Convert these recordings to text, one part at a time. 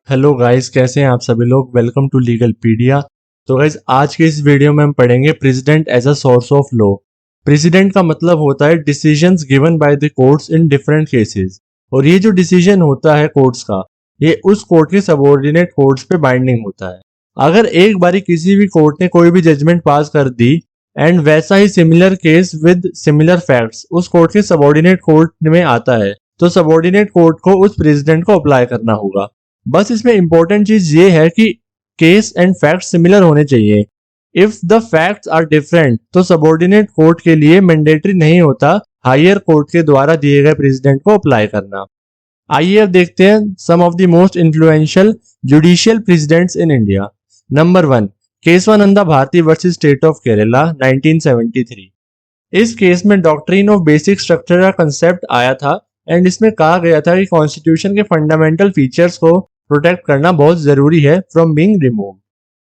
Hello guys, कैसे हैं आप सभी लोग। Welcome to Legal Pedia. तो गाइस, आज के इस वीडियो में हम पढ़ेंगे precedent as a source of law. Precedent का मतलब होता है decisions given by the courts in different cases. और ये जो डिसीजन होता है कोर्ट्स का, ये उस कोर्ट के सबऑर्डिनेट कोर्ट्स पे बाइंडिंग होता है। अगर एक बारी किसी भी कोर्ट ने कोई भी जजमेंट पास कर दी एंड वैसा ही similar case with similar facts उस कोर्ट के सबऑर्डिनेट कोर्ट में आता है, तो सबऑर्डिनेट कोर्ट को उस प्रेसिडेंट को अप्लाई करना होगा। बस इसमें इंपॉर्टेंट चीज ये है कि केस एंड फैक्ट सिमिलर होने चाहिए। If the facts are different तो सबऑर्डिनेट कोर्ट के लिए मैंडेटरी नहीं होता हायर कोर्ट के द्वारा दिए गए प्रेसिडेंट को अप्लाई करना। आइए अब देखते हैं some of the most influential judicial precedents in India. Number 1, Kesavananda Bharati versus state of Kerala 1973। इस केस में डॉक्ट्रिन ऑफ बेसिक स्ट्रक्चर का कंसेप्ट आया था एंड इसमें कहा गया था कि कॉन्स्टिट्यूशन के फंडामेंटल फीचर्स को प्रोटेक्ट करना बहुत जरूरी है from being removed.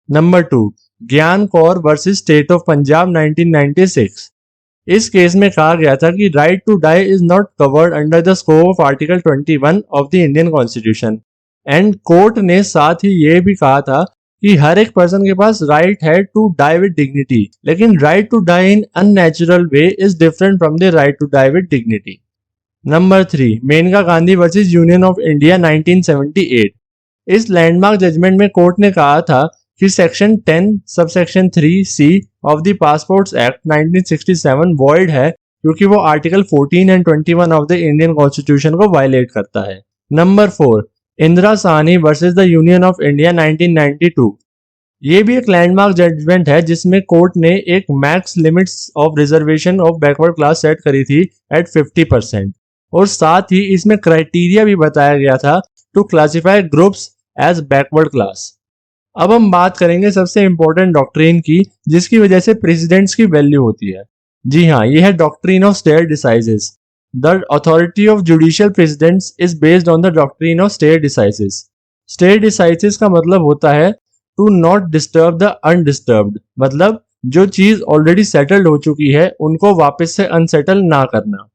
Number 2, Gian Kaur versus state of Punjab 1996। इस केस में कहा गया था कि right to die is not covered under the scope of article 21 of the Indian constitution. And court ने साथ ही ये भी कहा था कि हर एक पर्सन के पास राइट है टू डाई विद डिग्निटी, लेकिन right to die in unnatural way is different from the right to die with dignity. Number 3, Maneka Gandhi versus Union of India 1978। इस लैंडमार्क जजमेंट में कोर्ट ने कहा था कि section 10 subsection 3C of the passports act 1967 void है क्योंकि वो article 14 and 21 of the Indian constitution को वायलेट करता है। Number 4, Indira Sahni versus the union of India 1992। ये भी एक लैंडमार्क जजमेंट है जिसमें कोर्ट ने एक max limits of reservation of backward class set करी थी एट 50%, और साथ ही इसमें क्राइटेरिया भी बताया गया था to classify groups as backward class. अब हम बात करेंगे सबसे इंपॉर्टेंट डॉक्ट्रिन की जिसकी वजह से प्रेसिडेंट्स की वैल्यू होती है। जी हाँ, ये है doctrine of stare decisis. The authority of judicial precedents is based on the doctrine of stare decisis. Stare decisis का मतलब होता है to not disturb the undisturbed, मतलब जो चीज ऑलरेडी सेटल्ड हो चुकी है उनको वापस से अनसेटल ना करना।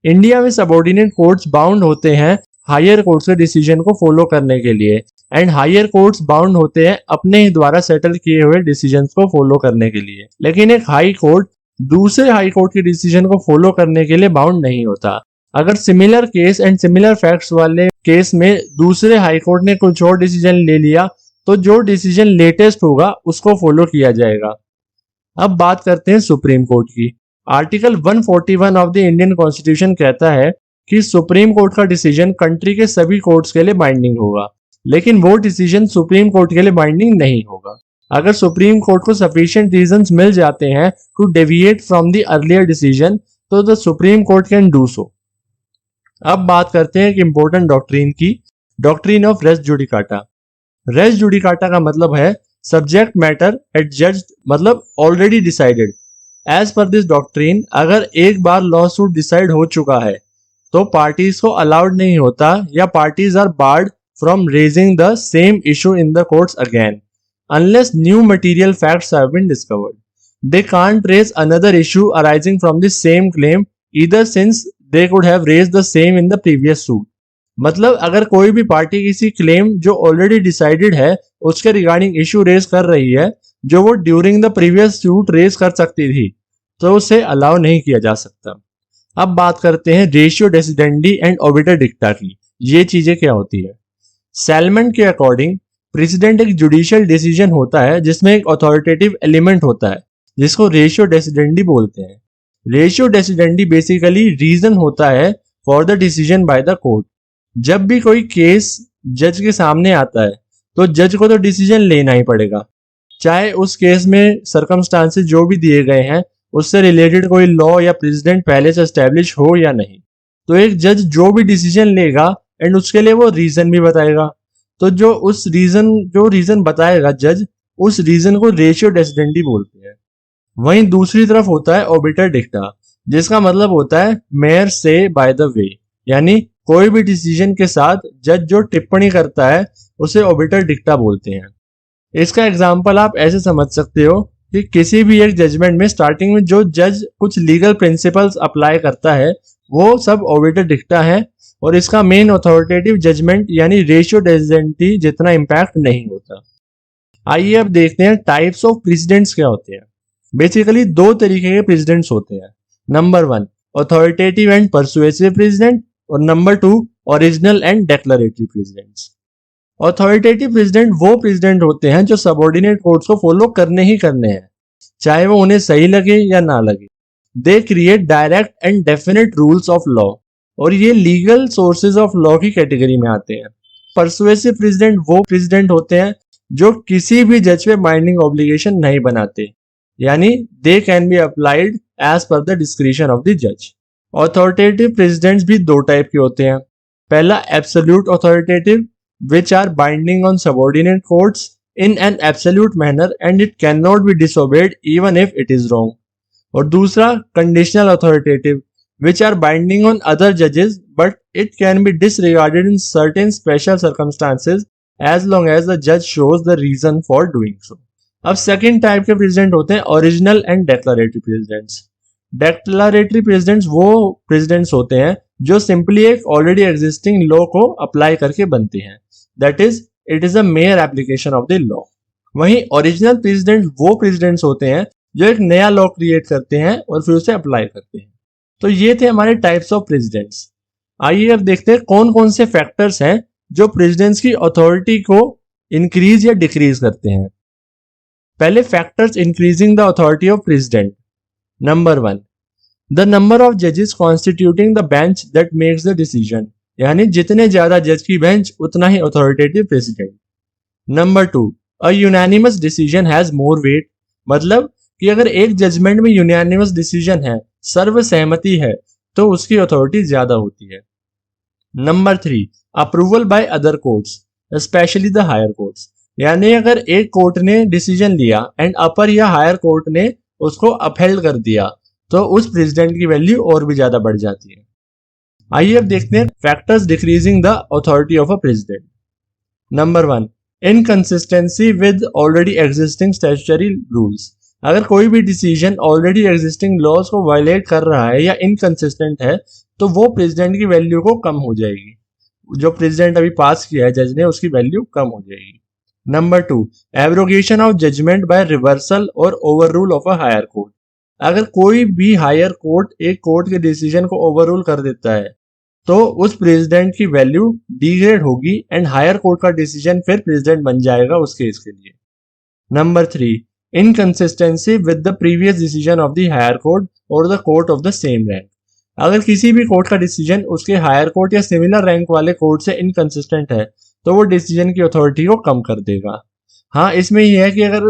इंडिया में सबऑर्डिनेट कोर्ट्स बाउंड होते हैं हायर कोर्ट्स के डिसीजन को फॉलो करने के लिए, एंड हायर कोर्ट्स बाउंड होते हैं अपने ही द्वारा सेटल किए हुए डिसीजंस को फॉलो करने के लिए। लेकिन एक हाई कोर्ट दूसरे हाई कोर्ट के डिसीजन को फॉलो करने के लिए बाउंड नहीं होता। अगर similar case and similar facts वाले केस में दूसरे हाई कोर्ट ने कुछ और डिसीजन ले लिया तो जो डिसीजन लेटेस्ट होगा उसको फॉलो किया जाएगा। अब बात करते हैं सुप्रीम कोर्ट की। Article 141 of the Indian constitution कहता है कि सुप्रीम कोर्ट का डिसीजन कंट्री के सभी कोर्ट्स के लिए बाइंडिंग होगा, लेकिन वो डिसीजन सुप्रीम कोर्ट के लिए बाइंडिंग नहीं होगा। अगर सुप्रीम कोर्ट को सफिशिएंट रीजंस मिल जाते हैं to deviate from the earlier decision तो the Supreme Court can do so. अब बात करते हैं एक इंपॉर्टेंट डॉक्ट्रिन की, doctrine of res judicata. Res judicata का मतलब है सब्जेक्ट मैटर एडजज्ड, मतलब already decided. As per this doctrine अगर एक बार लॉ सूट डिसाइड हो चुका है तो पार्टीज को अलाउड नहीं होता या parties are barred from raising the same issue in the courts again unless new material facts have been discovered. They can't raise another issue arising from the same claim either since they could have raised the same in the previous suit. मतलब अगर कोई भी party किसी claim जो already decided है उसके regarding issue raise कर रही है जो वो during the previous suit raise कर सकती थी, तो उसे अलाउ नहीं किया जा सकता। अब बात करते हैं रेशियो डेसिडेंडी एंड ओबिटर डिक्टा की। ये चीजें क्या होती है। सैलमन के अकॉर्डिंग प्रेसिडेंट एक जुडिशियल डिसीजन होता है जिसमें एक अथॉरिटेटिव एलिमेंट होता है जिसको रेशियो डेसिडेंडी बोलते हैं। रेशियो डेसिडेंडी बेसिकली रीजन होता है for the decision by the court. जब भी कोई केस जज के सामने आता है तो जज को तो डिसीजन लेना ही पड़ेगा, चाहे उस केस में सर्कमस्टांसेस जो भी दिए गए हैं उससे रिलेटेड कोई लॉ या प्रेसिडेंट पहले से एस्टेब्लिश हो या नहीं। तो एक जज जो भी डिसीजन लेगा एंड उसके लिए वो रीजन भी बताएगा, तो जो रीजन बताएगा जज, उस रीजन को रेशियो डेसिडेंडी बोलते हैं। वहीं दूसरी तरफ होता है ओबिटर डिक्टा, जिसका मतलब होता है मेयर से बाय द वे, यानी कोई भी डिसीजन के साथ जज जो टिप्पणी करता है उसे ओबिटर डिक्टा बोलते हैं। इसका एग्जाम्पल आप ऐसे समझ सकते हो कि किसी भी एक जजमेंट में स्टार्टिंग में जो जज कुछ लीगल प्रिंसिपल्स अप्लाई करता है वो सब ओबिटर दिखता है और इसका मेन अथॉरिटेटिव जजमेंट यानी रेशियो डेसिडेंटी जितना इम्पैक्ट नहीं होता। आइए अब देखते हैं टाइप्स ऑफ प्रेसिडेंट्स क्या होते हैं। बेसिकली दो तरीके के प्रेसिडेंट्स होते हैं। Number 1 authoritative and persuasive precedent और number 2 original and declaratory precedents. Authoritative precedent वो प्रेसिडेंट होते हैं जो सबऑर्डिनेट कोर्ट्स को फॉलो करने ही करने हैं, चाहे वो उन्हें सही लगे या ना लगे। They create direct and definite rules of law और ये लीगल सोर्सेज ऑफ लॉ की कैटेगरी में आते हैं। परसुएसिव प्रेसिडेंट वो प्रेसिडेंट होते हैं जो किसी भी जज पे बाइंडिंग ऑब्लिगेशन नहीं बनाते, यानी they can be applied as per the discretion of the जज। अथॉरिटेटिव प्रेसिडेंट्स भी दो टाइप के होते हैं। पहला absolute authoritative which are binding on subordinate courts in an absolute manner and it cannot be disobeyed even if it is wrong. और दूसरा conditional authoritative which are binding on other judges but it can be disregarded in certain special circumstances as long as the judge shows the reason for doing so. अब second type के president होते हैं original and declaratory presidents. Declaratory presidents वो presidents होते हैं जो simply एक already existing law को अप्लाई करके बनते हैं, that is it is a mayor application of the law. वहीं ओरिजिनल प्रेसिडेंट वो प्रेसिडेंट्स होते हैं जो एक नया लॉ क्रिएट करते हैं और फिर उसे अप्लाई करते हैं। तो ये थे हमारे टाइप्स ऑफ प्रेसिडेंट्स। आइए अब देखते हैं कौन कौन से फैक्टर्स हैं जो प्रेसिडेंट्स की अथॉरिटी को इंक्रीज या डिक्रीज करते हैं। पहले factors increasing the authority of precedent. Number 1 the number of जजेस constituting the bench that makes the decision, यानी जितने ज्यादा जज की बेंच उतना ही authoritative precedent. Number 2 a unanimous decision has more weight, मतलब कि अगर एक जजमेंट में यूनानिमस डिसीजन है, सर्वसहमति है, तो उसकी अथॉरिटी ज्यादा होती है। Number 3 approval by other courts especially the higher courts, यानी अगर एक कोर्ट ने डिसीजन लिया एंड अपर या हायर कोर्ट ने उसको अपहेल्ड कर दिया तो उस प्रेसिडेंट की वैल्यू और भी ज्यादा बढ़ जाती है। आइए अब देखते हैं factors decreasing the authority of a president. Number 1 inconsistency with already existing statutory rules, अगर कोई भी डिसीजन ऑलरेडी एग्जिस्टिंग लॉज को वायलेट कर रहा है या इनकंसिस्टेंट है तो वो प्रेसिडेंट की वैल्यू को कम हो जाएगी। जो प्रेसिडेंट अभी पास किया है जज ने उसकी वैल्यू कम हो जाएगी। Number 2 abrogation of judgment by reversal और overrule of a higher court, अगर कोई भी हायर कोर्ट एक कोर्ट के डिसीजन को ओवर रूल कर देता है तो उस प्रेसिडेंट की वैल्यू डिग्रेड होगी एंड हायर कोर्ट का डिसीजन फिर प्रेसिडेंट बन जाएगा उस केस के लिए। Number 3 inconsistency with the previous decision of the higher court और the court of the same rank, अगर किसी भी कोर्ट का डिसीजन उसके हायर कोर्ट या सिमिलर रैंक वाले कोर्ट से इनकंसिस्टेंट है तो वो डिसीजन की अथॉरिटी को कम कर देगा। हाँ, इसमें यह है कि अगर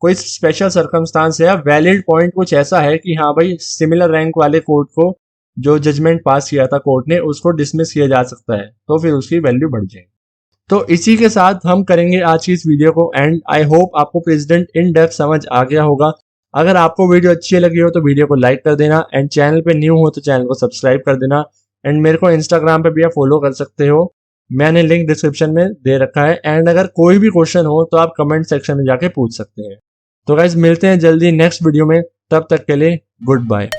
कोई स्पेशल सर्कमस्टांस है या वैलिड पॉइंट कुछ ऐसा है कि हाँ भाई सिमिलर रैंक वाले कोर्ट को जो जजमेंट पास किया था कोर्ट ने उसको डिसमिस किया जा सकता है तो फिर उसकी वैल्यू बढ़ जाएगी। तो इसी के साथ हम करेंगे आज की इस वीडियो को एंड आई होप आपको प्रेसिडेंट इन डेप्थ समझ आ गया होगा। अगर आपको वीडियो अच्छी लगी हो तो वीडियो को लाइक कर देना एंड चैनल पे न्यू हो तो चैनल को सब्सक्राइब कर देना एंड मेरे को इंस्टाग्राम पे भी आप फॉलो कर सकते हो, मैंने लिंक डिस्क्रिप्शन में दे रखा है। एंड अगर कोई भी क्वेश्चन हो तो आप कमेंट सेक्शन में जाके पूछ सकते हैं। तो गाइस मिलते हैं जल्दी नेक्स्ट वीडियो में, तब तक के लिए गुड बाय।